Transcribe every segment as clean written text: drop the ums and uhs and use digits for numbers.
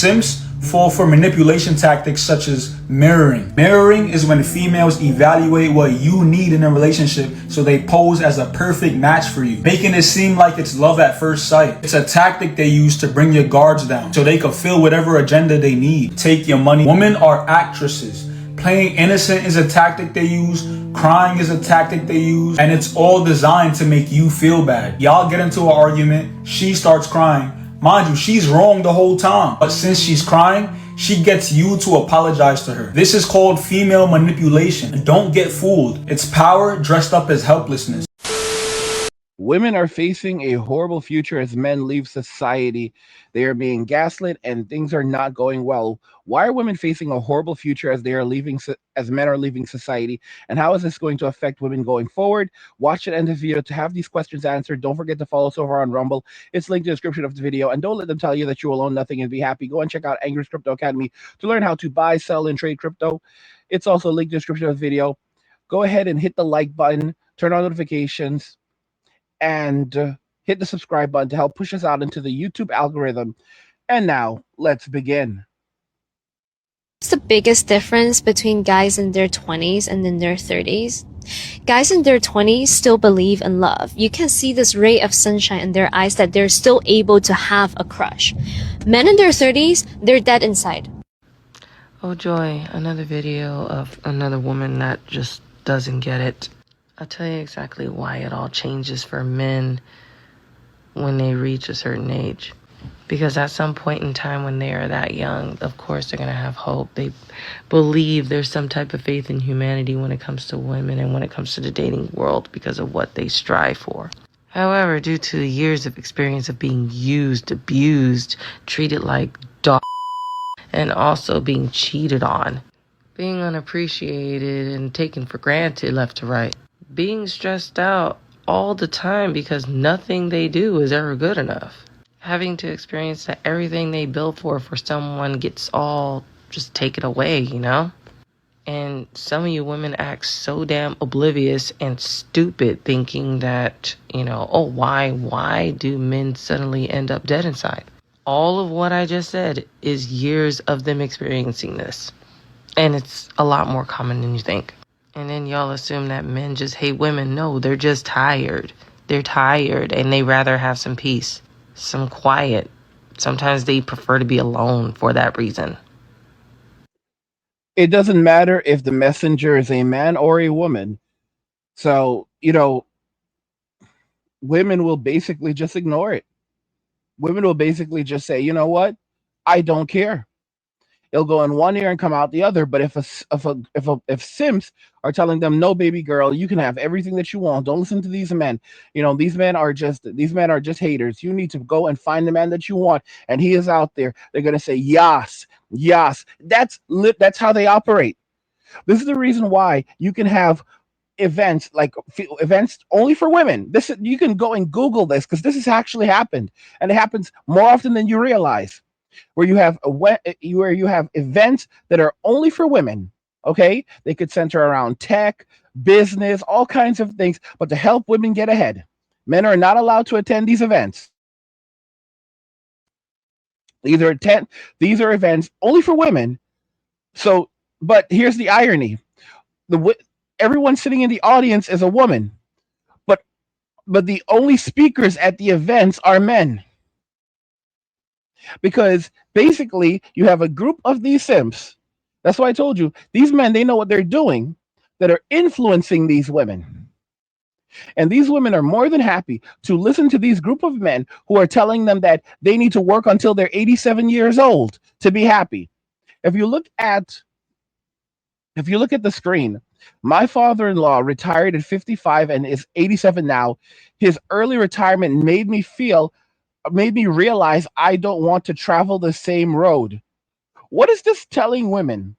Simps fall for manipulation tactics such as mirroring. Mirroring is when females evaluate what you need in a relationship so they pose as a perfect match for you, making it seem like it's love at first sight. It's a tactic they use to bring your guards down so they can fill whatever agenda they need. Take your money. Women are actresses. Playing innocent is a tactic they use, crying is a tactic they use, and it's all designed to make you feel bad. Y'all get into an argument, she starts crying. Mind you, she's wrong the whole time, but since she's crying, she gets you to apologize to her. This is called female manipulation, and don't get fooled. It's power dressed up as helplessness. Women are facing a horrible future as men leave society. They are being gaslit and things are not going well. Why are women facing a horrible future as as men are leaving society? And how is this going to affect women going forward? Watch it end the video to have these questions answered. Don't forget to follow us over on Rumble. It's linked in the description of the video. And don't let them tell you that you will own nothing and be happy. Go and check out Angry's Crypto Academy to learn how to buy, sell, and trade crypto. It's also linked in the description of the video. Go ahead and hit the like button, turn on notifications, and hit the subscribe button to help push us out into the YouTube algorithm. And now, let's begin. What's the biggest difference between guys in their 20s and in their 30s? Guys in their 20s still believe in love. You can see this ray of sunshine in their eyes that they're still able to have a crush. Men in their 30s, they're dead inside. Oh joy, another video of another woman that just doesn't get it. I'll tell you exactly why it all changes for men when they reach a certain age. Because at some point in time when they are that young, of course they're going to have hope. They believe there's some type of faith in humanity when it comes to women and when it comes to the dating world because of what they strive for. However, due to years of experience of being used, abused, treated like dog, and also being cheated on, being unappreciated and taken for granted left to right, being stressed out all the time because nothing they do is ever good enough. Having to experience that everything they built for someone gets all just taken away, you know? And some of you women act so damn oblivious and stupid thinking that, oh, why do men suddenly end up dead inside? All of what I just said is years of them experiencing this. And it's a lot more common than you think. And then y'all assume that men just hate women. No, they're just tired. They're tired and they rather have some peace, some quiet. Sometimes they prefer to be alone for that reason. It doesn't matter if the messenger is a man or a woman. So, women will basically just ignore it. Women will basically just say, you know what? I don't care. It'll go in one ear and come out the other. But if simps are telling them, no, baby girl, you can have everything that you want. Don't listen to these men. These men are just haters. You need to go and find the man that you want, and he is out there. They're gonna say yes, yes. That's how they operate. This is the reason why you can have events only for women. You can go and Google this because this has actually happened, and it happens more often than you realize. Where you have events that are only for women. Okay, they could center around tech, business, all kinds of things, but to help women get ahead. Men are not allowed to attend these events. These are events only for women. So, but here's the irony: everyone sitting in the audience is a woman, but the only speakers at the events are men. Because basically you have a group of these simps. That's why I told you, these men, they know what they're doing, that are influencing these women. And these women are more than happy to listen to these group of men who are telling them that they need to work until they're 87 years old to be happy. If you look at the screen, my father-in-law retired at 55 and is 87 now. His early retirement made me realize I don't want to travel the same road. What is this telling women?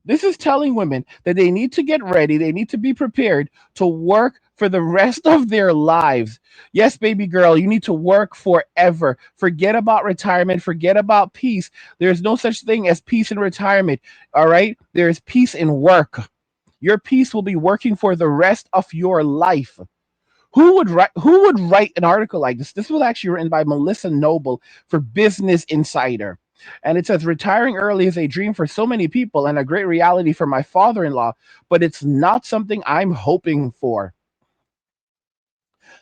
This is telling women that they need to get ready. They need to be prepared to work for the rest of their lives. Yes, baby girl, you need to work forever. Forget about retirement. Forget about peace. There's no such thing as peace in retirement. All right? There's peace in work. Your peace will be working for the rest of your life. Who would write an article like this? This was actually written by Melissa Noble for Business Insider. And it says retiring early is a dream for so many people and a great reality for my father-in-law, but it's not something I'm hoping for.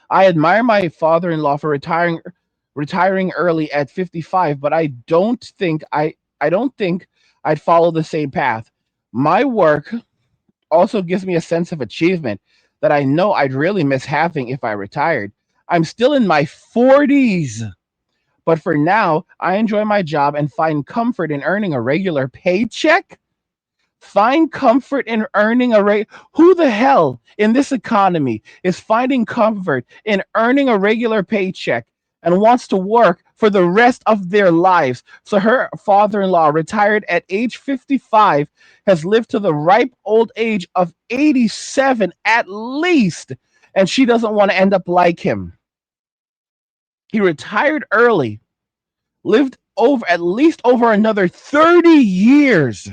I admire my father-in-law for retiring early at 55, but I don't think I'd follow the same path. My work also gives me a sense of achievement that I know I'd really miss having if I retired. I'm still in my 40s, but for now, I enjoy my job and find comfort in earning a regular paycheck. Find comfort in earning a rate. Who the hell in this economy is finding comfort in earning a regular paycheck and wants to work for the rest of their lives? So her father-in-law, retired at age 55, has lived to the ripe old age of 87 at least, and she doesn't want to end up like him. He retired early, lived over at least over another 30 years,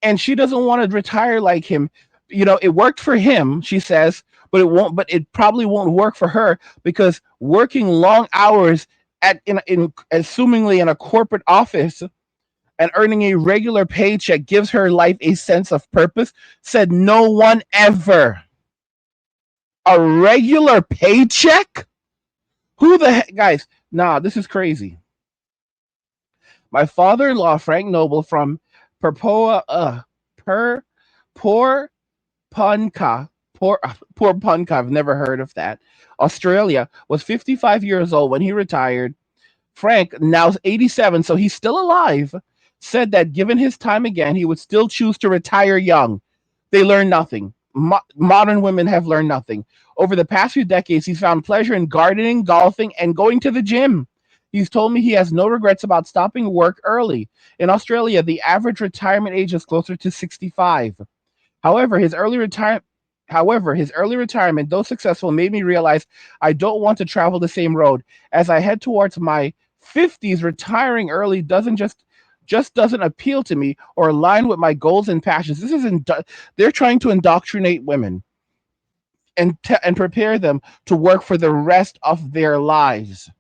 and she doesn't want to retire like him. You know, it worked for him, she says, but it probably won't work for her because working long hours in assumingly in a corporate office and earning a regular paycheck gives her life a sense of purpose. Said no one ever. A regular paycheck? Who the heck, guys? Nah, this is crazy. My father-in-law, Frank Noble from Perpoa, per Poor Punka, poor Punka, I've never heard of that. Australia, was 55 years old when he retired. Frank, now 87, so he's still alive, said that given his time again, he would still choose to retire young. They learn nothing. Modern women have learned nothing. Over the past few decades, he's found pleasure in gardening, golfing, and going to the gym. He's told me he has no regrets about stopping work early. In Australia, the average retirement age is closer to 65. However, his early retirement, though successful, made me realize I don't want to travel the same road. As I head towards my 50s, retiring early doesn't just doesn't appeal to me or align with my goals and passions. They're trying to indoctrinate women and prepare them to work for the rest of their lives,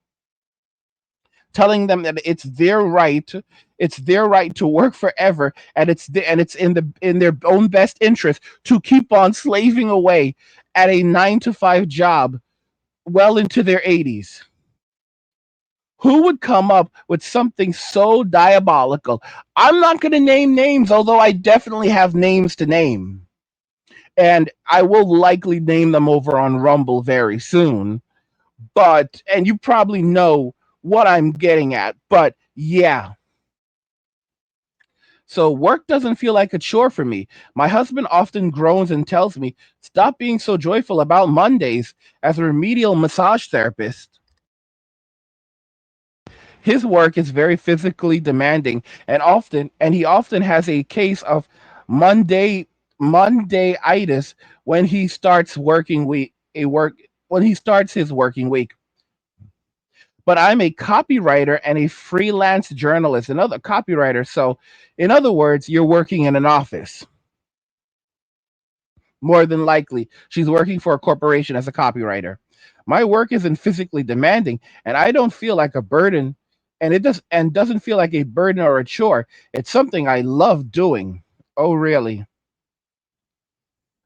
telling them that it's their right to work forever, and it's in their own best interest to keep on slaving away at a 9 to 5 job well into their 80s. Who would come up with something so diabolical? I'm not going to name names, although I definitely have names to name, and I will likely name them over on Rumble very soon. And you probably know what I'm getting at, but yeah. So work doesn't feel like a chore for me. My husband often groans and tells me, stop being so joyful about Mondays. As a remedial massage therapist, his work is very physically demanding and he often has a case of Monday Mondayitis when he starts working week a work when he starts his working week. But I'm a copywriter and a freelance journalist, another copywriter. So, in other words, you're working in an office. More than likely, she's working for a corporation as a copywriter. My work isn't physically demanding, and I don't feel like a burden, and doesn't feel like a burden or a chore. It's something I love doing. Oh, really?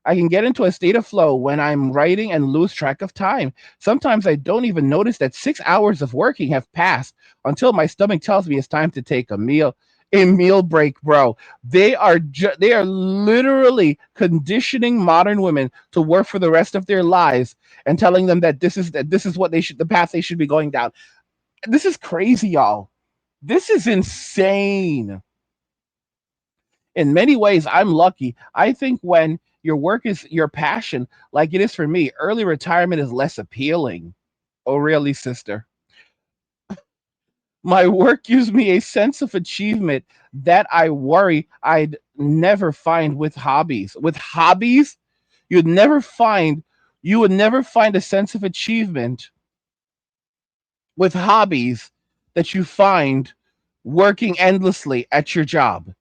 I can get into a state of flow when I'm writing and lose track of time. Sometimes I don't even notice that 6 hours of working have passed until my stomach tells me it's time to take a meal break, bro. They are literally conditioning modern women to work for the rest of their lives and telling them that this is what the path they should be going down. This is crazy, y'all. This is insane. In many ways, I'm lucky. I think when your work is your passion, like it is for me, early retirement is less appealing. Oh, really, sister? My work gives me a sense of achievement that I worry I'd never find with hobbies. With hobbies, you'd never find you would never find a sense of achievement with hobbies that you find working endlessly at your job.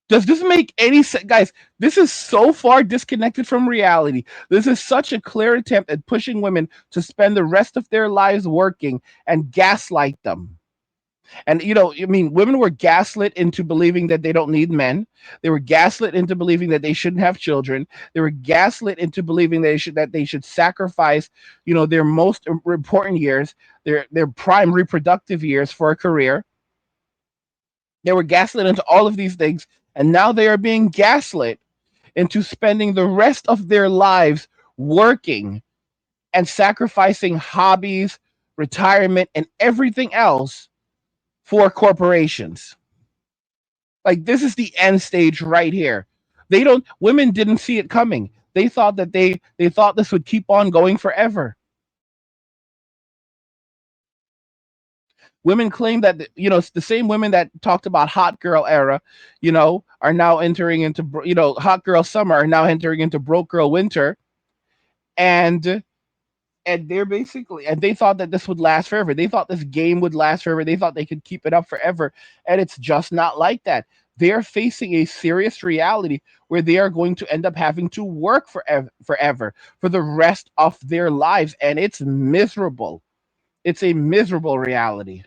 Does this make any sense? Guys, this is so far disconnected from reality. This is such a clear attempt at pushing women to spend the rest of their lives working and gaslight them. And I mean, women were gaslit into believing that they don't need men. They were gaslit into believing that they shouldn't have children. They were gaslit into believing they should sacrifice, their most important years, their prime reproductive years for a career. They were gaslit into all of these things, and now they are being gaslit into spending the rest of their lives working and sacrificing hobbies, retirement, and everything else for corporations. Like, this is the end stage right here. Women didn't see it coming. They thought that they thought this would keep on going forever. Women claim that the same women that talked about hot girl era, are now entering into hot girl summer, are now entering into broke girl winter, and they thought that this would last forever. They thought this game would last forever. They thought they could keep it up forever, and it's just not like that. They are facing a serious reality where they are going to end up having to work forever for the rest of their lives, and it's miserable. It's a miserable reality.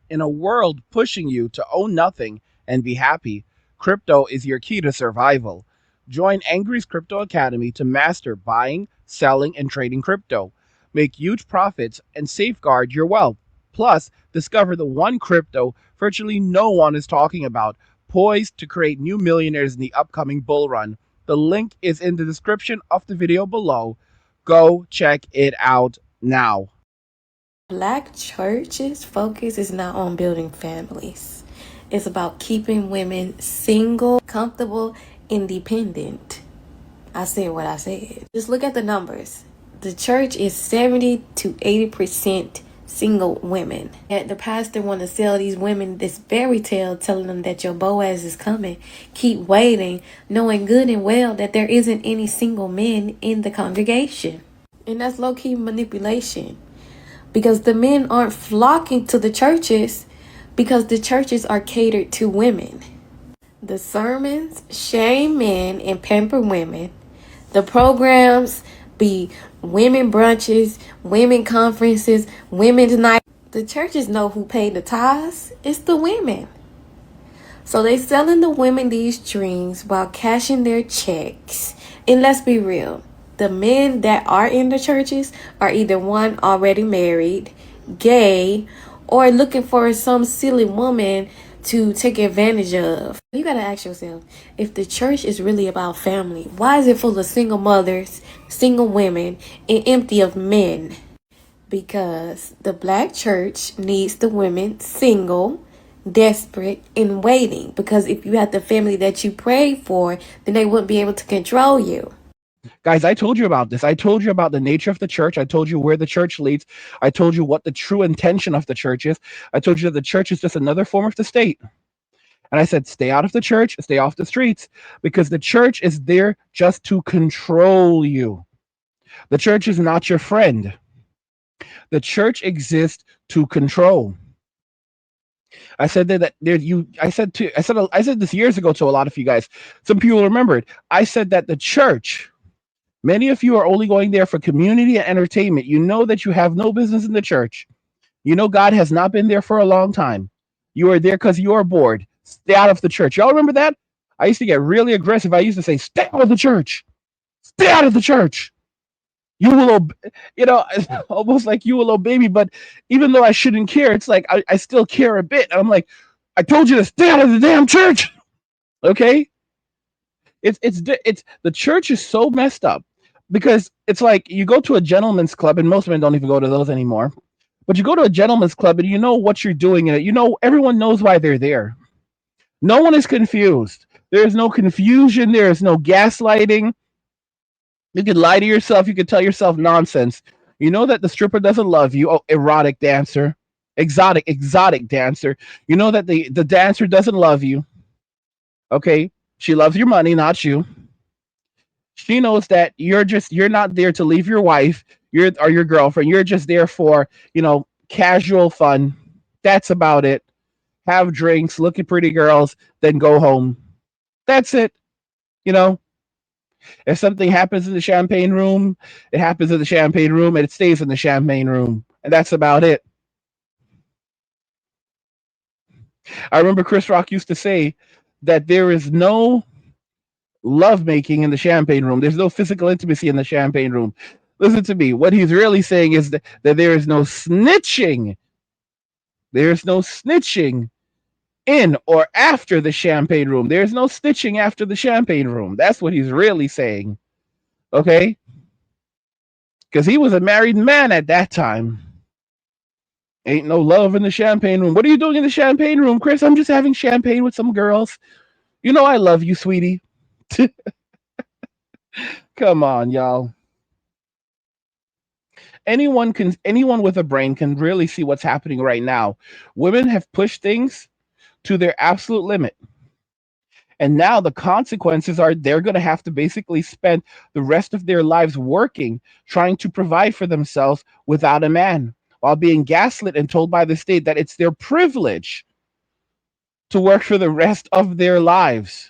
In a world pushing you to own nothing and be happy, crypto is your key to survival. Join Angry's Crypto Academy to master buying, selling, and trading crypto. Make huge profits and safeguard your wealth. Plus, discover the one crypto virtually no one is talking about, poised to create new millionaires in the upcoming bull run. The link is in the description of the video below. Go check it out now. Black church's focus is not on building families. It's about keeping women single, comfortable, independent. I said what I said. Just look at the numbers. The church is 70 to 80% single women. And the pastor want to sell these women this fairy tale telling them that your Boaz is coming. Keep waiting, knowing good and well that there isn't any single men in the congregation. And that's low-key manipulation. Because the men aren't flocking to the churches because the churches are catered to women. The sermons shame men and pamper women. The programs be women brunches, women conferences, women's night. The churches know who paid the tithes. It's the women. So they selling the women these dreams while cashing their checks. And let's be real. The men that are in the churches are either one, already married, gay, or looking for some silly woman to take advantage of. You gotta ask yourself, if the church is really about family, why is it full of single mothers, single women, and empty of men? Because the black church needs the women single, desperate, and waiting. Because if you had the family that you prayed for, then they wouldn't be able to control you. Guys, I told you about this. I told you about the nature of the church. I told you where the church leads. I told you what the true intention of the church is. I told you that the church is just another form of the state. And I said, stay out of the church, stay off the streets, because the church is there just to control you. The church is not your friend. The church exists to control. I said that there you I said this years ago to a lot of you guys. Some people remember it. I said that the church, many of you are only going there for community and entertainment. You know that you have no business in the church. You know God has not been there for a long time. You are there because you are bored. Stay out of the church. Y'all remember that? I used to get really aggressive. I used to say, stay out of the church. Stay out of the church. You will, almost like you will obey me. But even though I shouldn't care, it's like I still care a bit. I'm like, I told you to stay out of the damn church. Okay? It's the church is so messed up because it's like you go to a gentleman's club, and most men don't even go to those anymore. But you go to a gentleman's club and you know what you're doing in it. You know, everyone knows why they're there. No one is confused. There is no confusion. There is no gaslighting. You can lie to yourself. You can tell yourself nonsense. You know that the stripper doesn't love you. Oh, erotic dancer, exotic dancer. You know that the dancer doesn't love you. Okay, she loves your money, not you. She knows that you're not there to leave your wife, your girlfriend. You're just there for casual fun. That's about it. Have drinks, look at pretty girls, then go home. That's it. You know, if something happens in the champagne room, it happens in the champagne room and it stays in the champagne room. And that's about it. I remember Chris Rock used to say that there is no love making in the champagne room. There's no physical intimacy in the champagne room. Listen to me. What he's really saying is that there is no snitching. There's no snitching in or after the champagne room. There's no snitching after the champagne room. That's what he's really saying. Okay? Because he was a married man at that time. Ain't no love in the champagne room. What are you doing in the champagne room, Chris? I'm just having champagne with some girls. You know I love you, sweetie. Come on, y'all. Anyone with a brain can really see what's happening right now. Women have pushed things to their absolute limit. And now the consequences are they're going to have to basically spend the rest of their lives working, trying to provide for themselves without a man, while being gaslit and told by the state that it's their privilege to work for the rest of their lives.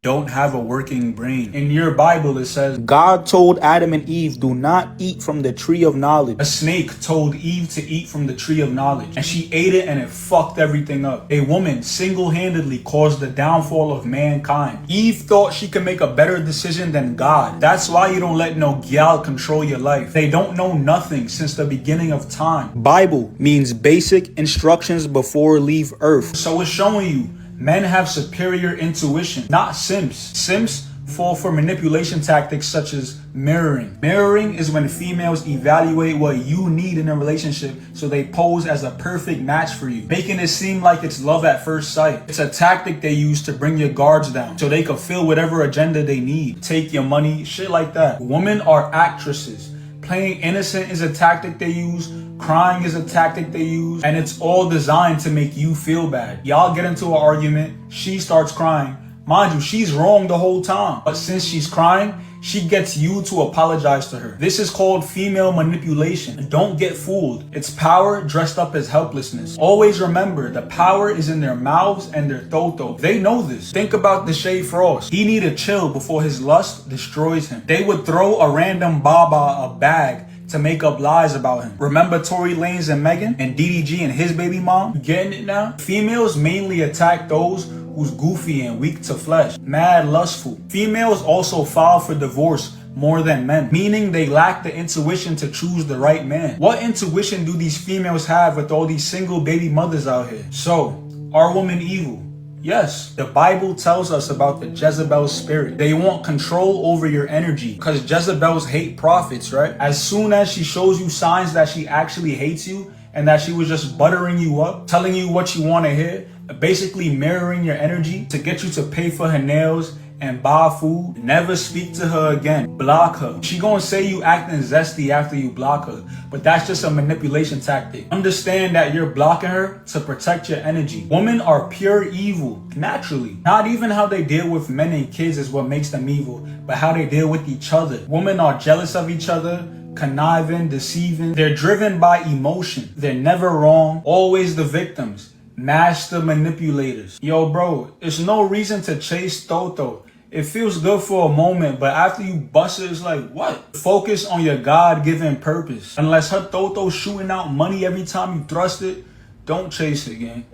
Don't have a working brain. In your Bible, it says, God told Adam and Eve, do not eat from the tree of knowledge. A snake told Eve to eat from the tree of knowledge, and she ate it and it fucked everything up. A woman single-handedly caused the downfall of mankind. Eve thought she could make a better decision than God. That's why you don't let no gal control your life. They don't know nothing since the beginning of time. Bible means basic instructions before leave earth. So it's showing you men have superior intuition, not simps. Simps fall for manipulation tactics such as mirroring. Mirroring is when females evaluate what you need in a relationship so they pose as a perfect match for you, making it seem like it's love at first sight. It's a tactic they use to bring your guards down so they can fill whatever agenda they need. Take your money, shit like that. Women are actresses. Playing innocent is a tactic they use. Crying is a tactic they use. And it's all designed to make you feel bad. Y'all get into an argument. She starts crying. Mind you, she's wrong the whole time. But since she's crying, she gets you to apologize to her. This is called female manipulation. Don't get fooled. It's power dressed up as helplessness. Always remember, the power is in their mouths and their toto. They know this. Think about Deshae Frost. He need to chill before his lust destroys him. They would throw a random baba a bag to make up lies about him. Remember Tory Lanez and Megan and DDG and his baby mom? You getting it now? Females mainly attack those who's goofy and weak to flesh, mad lustful. Females also file for divorce more than men, meaning they lack the intuition to choose the right man. What intuition do these females have with all these single baby mothers out here? So, are women evil? Yes, the Bible tells us about the Jezebel spirit. They want control over your energy because Jezebels hate prophets, right? As soon as she shows you signs that she actually hates you and that she was just buttering you up, telling you what you want to hear, basically mirroring your energy to get you to pay for her nails and buy food, never speak to her again. Block her. She gonna say you acting zesty after you block her, but that's just a manipulation tactic. Understand that you're blocking her to protect your energy. Women are pure evil, naturally. Not even how they deal with men and kids is what makes them evil, but how they deal with each other. Women are jealous of each other, conniving, deceiving. They're driven by emotion. They're never wrong, always the victims. Master manipulators. Yo, bro, it's no reason to chase Toto. It feels good for a moment, but after you bust it, it's like, what? Focus on your God-given purpose. Unless her Toto shooting out money every time you thrust it, don't chase it, gang.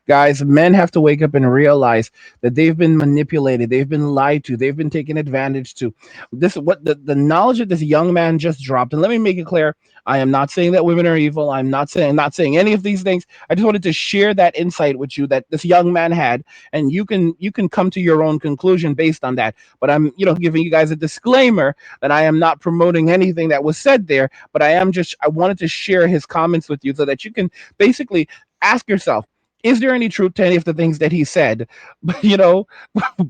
Guys, men have to wake up and realize that they've been manipulated, they've been lied to, they've been taken advantage to. This what the knowledge that this young man just dropped. And let me make it clear, I am not saying that women are evil. I'm not saying any of these things. I just wanted to share that insight with you that this young man had, and you can come to your own conclusion based on that. But I'm, giving you guys a disclaimer that I am not promoting anything that was said there, but I wanted to share his comments with you so that you can basically ask yourself, is there any truth to any of the things that he said? But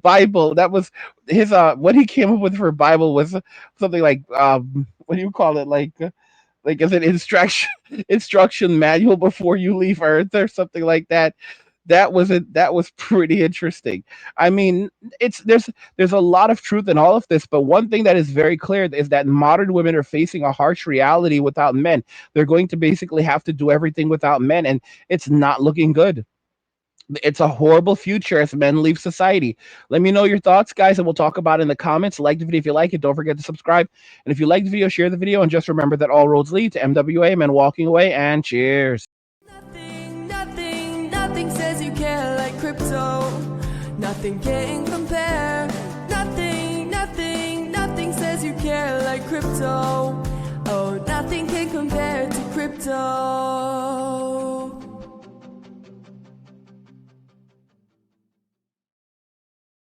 Bible, that was his what he came up with for Bible was something like what do you call it, like as an instruction manual before you leave Earth or something like that. That was pretty interesting. I mean, it's there's a lot of truth in all of this, but one thing that is very clear is that modern women are facing a harsh reality without men. They're going to basically have to do everything without men, and it's not looking good. It's a horrible future as men leave society. Let me know your thoughts, guys, and we'll talk about it in the comments. Like the video if you like it. Don't forget to subscribe. And if you like the video, share the video. And just remember that all roads lead to MWA, men walking away. And cheers. Nothing nothing says you care like crypto. Nothing can compare. Nothing, nothing, nothing says you care like crypto. Oh, nothing can compare to crypto.